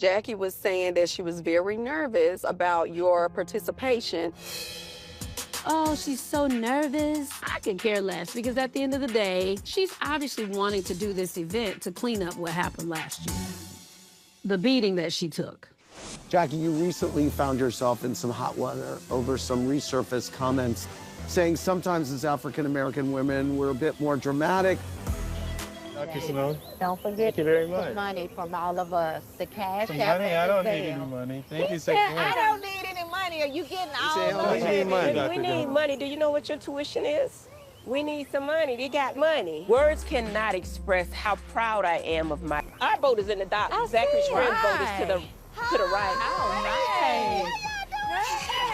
Jackie was saying that she was very nervous about your participation. Oh, she's so nervous. I could care less because at the end of the day, she's obviously wanting to do this event to clean up what happened last year. The beating that she took. Jackie, you recently found yourself in some hot water over some resurfaced comments saying sometimes as African-American women, we're a bit more dramatic. Dr. Simone. Don't forget Thank you very much. the money from all of us. The cash. Some money? I don't need any money. Thank you so much. I don't need any money. Are you getting all said, of "How much it? you need money, We Dr. need Jones?" money. Do you know what your tuition is? We need some money. They got money. Words cannot express how proud I am of my. Our vote is in the dock. Zachary's see. friend's vote is to the right. Oh, nice.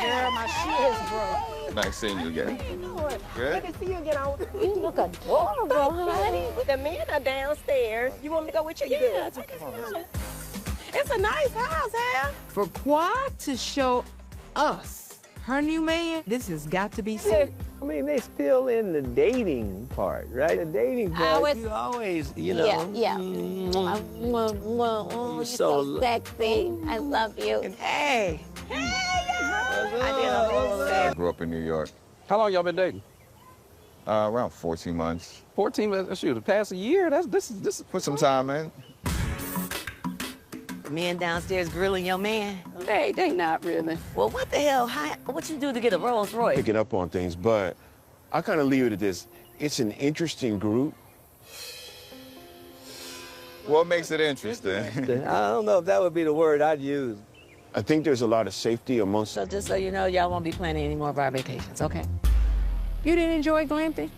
Girl, my shit is broke. Nice seeing you again. Good to see you again. You look adorable, honey. The men are downstairs. You want me to go with you? You good? It's a nice house, Hal. For Quad to show us her new man, this has got to be seen. I mean, they still in the dating part, right? The dating part, you always, you know. Yeah. You're so sexy. I love you. Hey, I grew up in New York. How long y'all been dating? Around 14 months. 14 months? Shoot, the past a year? This is. Put some time in. men downstairs grilling your man. They not really. Well, what the hell? What you do to get a Rolls Royce? Picking up on things, but I kind of leave it at this. It's an interesting group. What makes it interesting? I don't know if that would be the word I'd use. I think there's a lot of safety amongst. So just so you know, y'all won't be planning any more of our vacations, okay? You didn't enjoy glamping?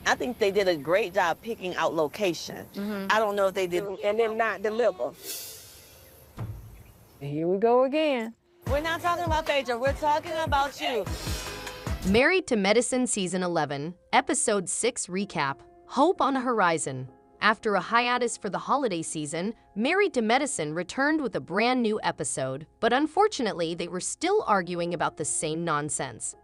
I think they did a great job picking out location. I don't know if they did. And then not deliver. Here we go again. We're not talking about Phaedra, we're talking about you. Married to Medicine Season 11, Episode 6 Recap, Hope on a Horizon. After a hiatus for the holiday season, Married to Medicine returned with a brand new episode, but unfortunately, they were still arguing about the same nonsense.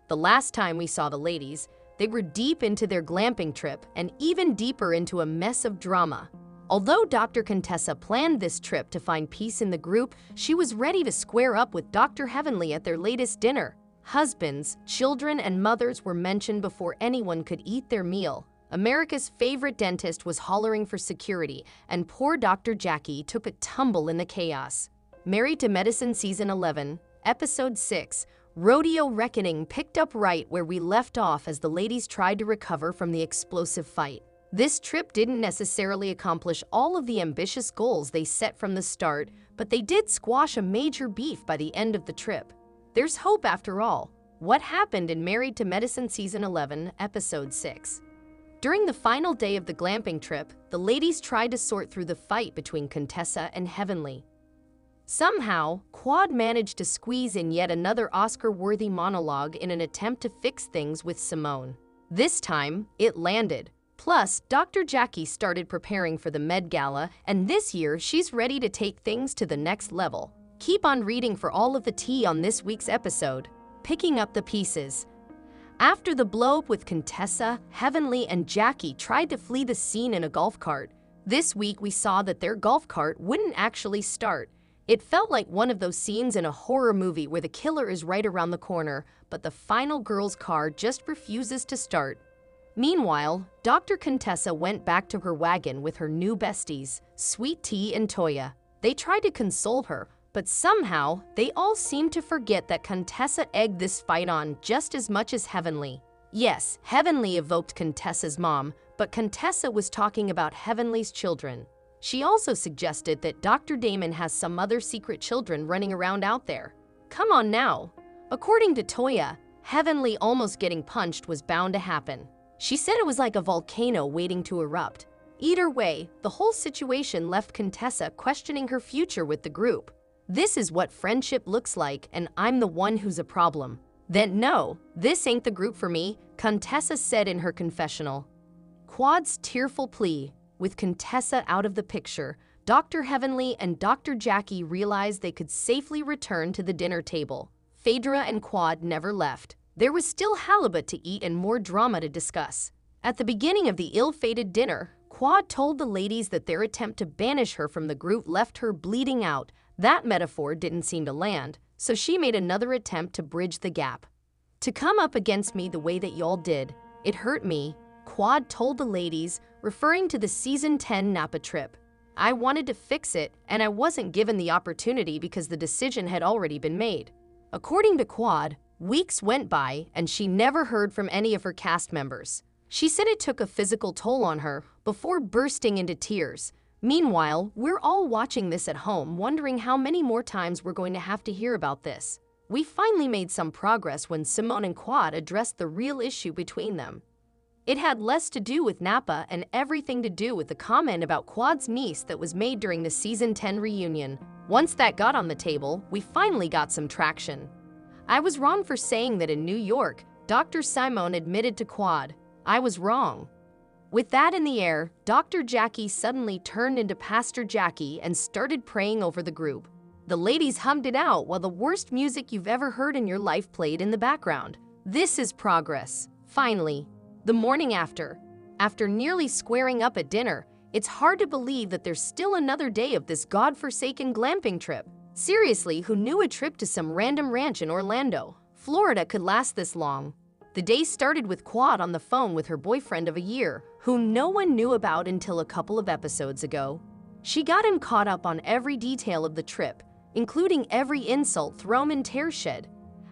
The last time we saw the ladies, they were deep into their glamping trip and even deeper into a mess of drama. Although Dr. Contessa planned this trip to find peace in the group, she was ready to square up with Dr. Heavenly at their latest dinner. Husbands, children, and mothers were mentioned before anyone could eat their meal. America's favorite dentist was hollering for security, and poor Dr. Jackie took a tumble in the chaos. Married to Medicine Season 11, Episode 6, Rodeo Reckoning picked up right where we left off as the ladies tried to recover from the explosive fight. This trip didn't necessarily accomplish all of the ambitious goals they set from the start, but they did squash a major beef by the end of the trip. There's hope after all. What happened in Married to Medicine Season 11, Episode 6? During the final day of the glamping trip, the ladies tried to sort through the fight between Contessa and Heavenly. Somehow, Quad managed to squeeze in yet another Oscar-worthy monologue in an attempt to fix things with Simone. This time, it landed. Plus, Dr. Jackie started preparing for the Med Gala, and this year she's ready to take things to the next level. Keep on reading for all of the tea on this week's episode. Picking up the pieces. After the blow-up with Contessa, Heavenly and Jackie tried to flee the scene in a golf cart. This week we saw that their golf cart wouldn't actually start. It felt like one of those scenes in a horror movie where the killer is right around the corner, but the final girl's car just refuses to start. Meanwhile, Dr. Contessa went back to her wagon with her new besties, Sweet Tea and Toya. They tried to console her, but somehow, they all seemed to forget that Contessa egged this fight on just as much as Heavenly. Yes, Heavenly evoked Contessa's mom, but Contessa was talking about Heavenly's children. She also suggested that Dr. Damon has some other secret children running around out there. Come on now. According to Toya, Heavenly almost getting punched was bound to happen. She said it was like a volcano waiting to erupt. Either way, the whole situation left Contessa questioning her future with the group. This is what friendship looks like, and I'm the one who's a problem. Then no, this ain't the group for me, Contessa said in her confessional. Quad's tearful plea. With Contessa out of the picture, Dr. Heavenly and Dr. Jackie realized they could safely return to the dinner table. Phaedra and Quad never left. There was still halibut to eat and more drama to discuss. At the beginning of the ill-fated dinner, Quad told the ladies that their attempt to banish her from the group left her bleeding out. That metaphor didn't seem to land, so she made another attempt to bridge the gap. To come up against me the way that y'all did, it hurt me, Quad told the ladies, referring to the season 10 Napa trip. I wanted to fix it, and I wasn't given the opportunity because the decision had already been made. According to Quad, weeks went by and she never heard from any of her cast members. She said it took a physical toll on her before bursting into tears. Meanwhile, we're all watching this at home, wondering how many more times we're going to have to hear about this. We finally made some progress when Simone and Quad addressed the real issue between them. It had less to do with Napa and everything to do with the comment about Quad's niece that was made during the season 10 reunion. Once that got on the table, we finally got some traction. I was wrong for saying that in New York, Dr. Simone admitted to Quad. I was wrong. With that in the air, Dr. Jackie suddenly turned into Pastor Jackie and started praying over the group. The ladies hummed it out while the worst music you've ever heard in your life played in the background. This is progress. Finally, the morning after nearly squaring up at dinner, it's hard to believe that there's still another day of this godforsaken glamping trip. Seriously, who knew a trip to some random ranch in Orlando, Florida could last this long? The day started with Quad on the phone with her boyfriend of a year, whom no one knew about until a couple of episodes ago. She got him caught up on every detail of the trip, including every insult thrown and tear shed.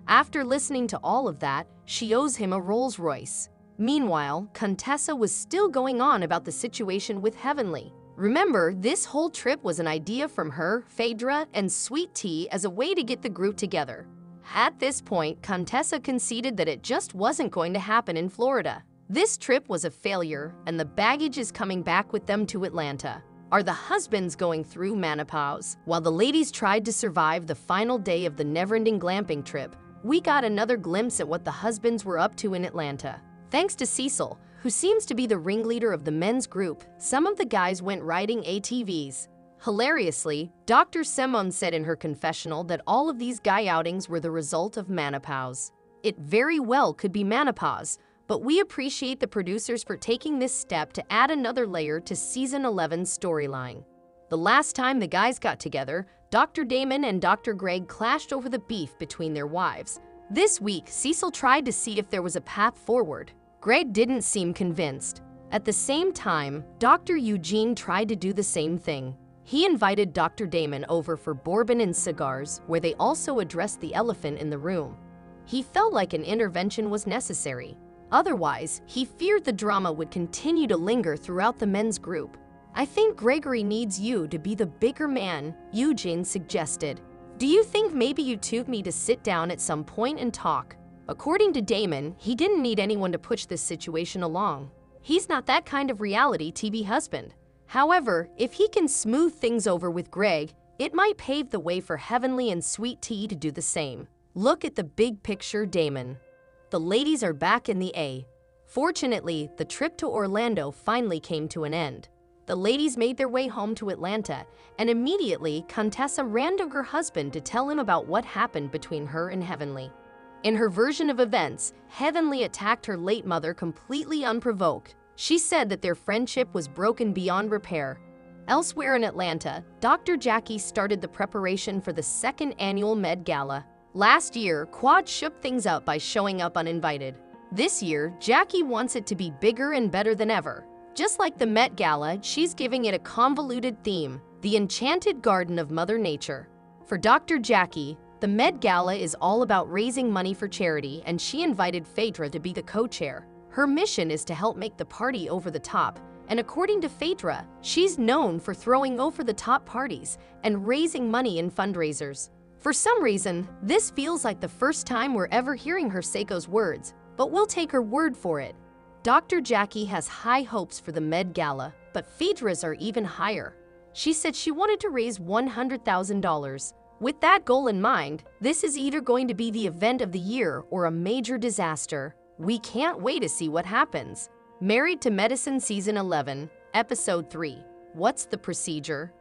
After listening to all of that, she owes him a Rolls Royce. Meanwhile, Contessa was still going on about the situation with Heavenly. Remember, this whole trip was an idea from her, Phaedra, and Sweet Tea as a way to get the group together. At this point, Contessa conceded that it just wasn't going to happen in Florida. This trip was a failure, and the baggage is coming back with them to Atlanta. Are the husbands going through menopause? While the ladies tried to survive the final day of the never-ending glamping trip, we got another glimpse at what the husbands were up to in Atlanta. Thanks to Cecil, who seems to be the ringleader of the men's group, some of the guys went riding ATVs. Hilariously, Dr. Simone said in her confessional that all of these guy outings were the result of menopause. It very well could be menopause, but we appreciate the producers for taking this step to add another layer to season 11's storyline. The last time the guys got together, Dr. Damon and Dr. Greg clashed over the beef between their wives. This week, Cecil tried to see if there was a path forward. Greg didn't seem convinced. At the same time, Dr. Eugene tried to do the same thing. He invited Dr. Damon over for bourbon and cigars, where they also addressed the elephant in the room. He felt like an intervention was necessary. Otherwise, he feared the drama would continue to linger throughout the men's group. I think Gregory needs you to be the bigger man, Eugene suggested. Do you think maybe you two need to sit down at some point and talk? According to Damon, he didn't need anyone to push this situation along. He's not that kind of reality TV husband. However, if he can smooth things over with Greg, it might pave the way for Heavenly and Sweet Tea to do the same. Look at the big picture, Damon. The ladies are back in the A. Fortunately, the trip to Orlando finally came to an end. The ladies made their way home to Atlanta, and immediately, Contessa ran to her husband to tell him about what happened between her and Heavenly. In her version of events, Heavenly attacked her late mother completely unprovoked. She said that their friendship was broken beyond repair. Elsewhere in Atlanta, Dr. Jackie started the preparation for the second annual Med Gala. Last year, Quad shook things up by showing up uninvited. This year, Jackie wants it to be bigger and better than ever. Just like the Met Gala, she's giving it a convoluted theme, the Enchanted Garden of Mother Nature. For Dr. Jackie, the Met Gala is all about raising money for charity, and she invited Phaedra to be the co-chair. Her mission is to help make the party over the top, and according to Phaedra, she's known for throwing over-the-top parties and raising money in fundraisers. For some reason, this feels like the first time we're ever hearing her say those words, but we'll take her word for it. Dr. Jackie has high hopes for the Med Gala, but Phaedra's are even higher. She said she wanted to raise $100,000. With that goal in mind, this is either going to be the event of the year or a major disaster. We can't wait to see what happens. Married to Medicine Season 11, Episode 3. What's the procedure?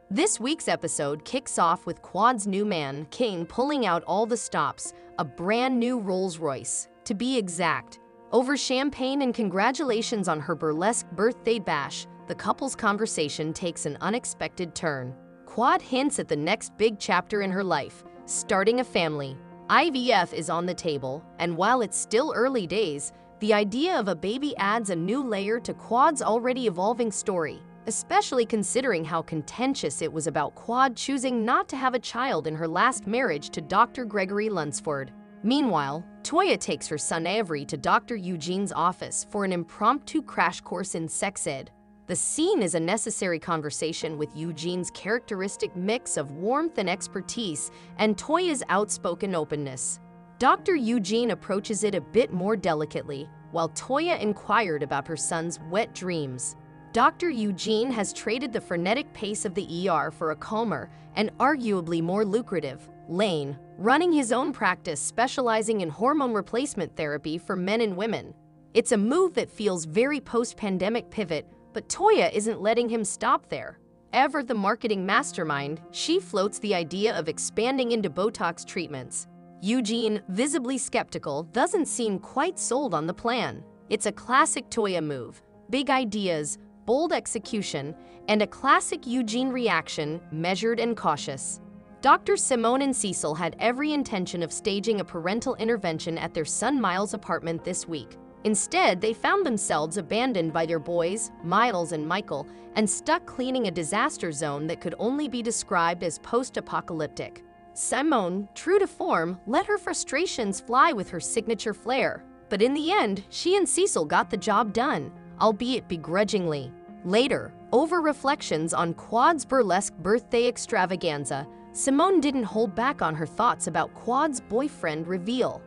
This week's episode kicks off with Quad's new man, King, pulling out all the stops, a brand new Rolls Royce, to be exact. Over champagne and congratulations on her burlesque birthday bash, the couple's conversation takes an unexpected turn. Quad hints at the next big chapter in her life, starting a family. IVF is on the table, and while it's still early days, the idea of a baby adds a new layer to Quad's already evolving story, especially considering how contentious it was about Quad choosing not to have a child in her last marriage to Dr. Gregory Lunsford. Meanwhile, Toya takes her son Avery to Dr. Eugene's office for an impromptu crash course in sex ed. The scene is a necessary conversation with Eugene's characteristic mix of warmth and expertise and Toya's outspoken openness. Dr. Eugene approaches it a bit more delicately, while Toya inquired about her son's wet dreams. Dr. Eugene has traded the frenetic pace of the ER for a calmer and arguably more lucrative lane, running his own practice specializing in hormone replacement therapy for men and women. It's a move that feels very post-pandemic pivot, but Toya isn't letting him stop there. Ever the marketing mastermind, she floats the idea of expanding into Botox treatments. Eugene, visibly skeptical, doesn't seem quite sold on the plan. It's a classic Toya move. Big ideas, bold execution, and a classic Eugene reaction, measured and cautious. Dr. Simone and Cecil had every intention of staging a parental intervention at their son Miles' apartment this week. Instead, they found themselves abandoned by their boys, Miles and Michael, and stuck cleaning a disaster zone that could only be described as post-apocalyptic. Simone, true to form, let her frustrations fly with her signature flair. But in the end, she and Cecil got the job done, albeit begrudgingly. Later, over reflections on Quad's burlesque birthday extravaganza, Simone didn't hold back on her thoughts about Quad's boyfriend reveal.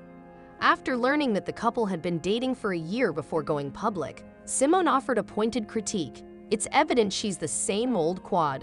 After learning that the couple had been dating for a year before going public, Simone offered a pointed critique. It's evident she's the same old Quad.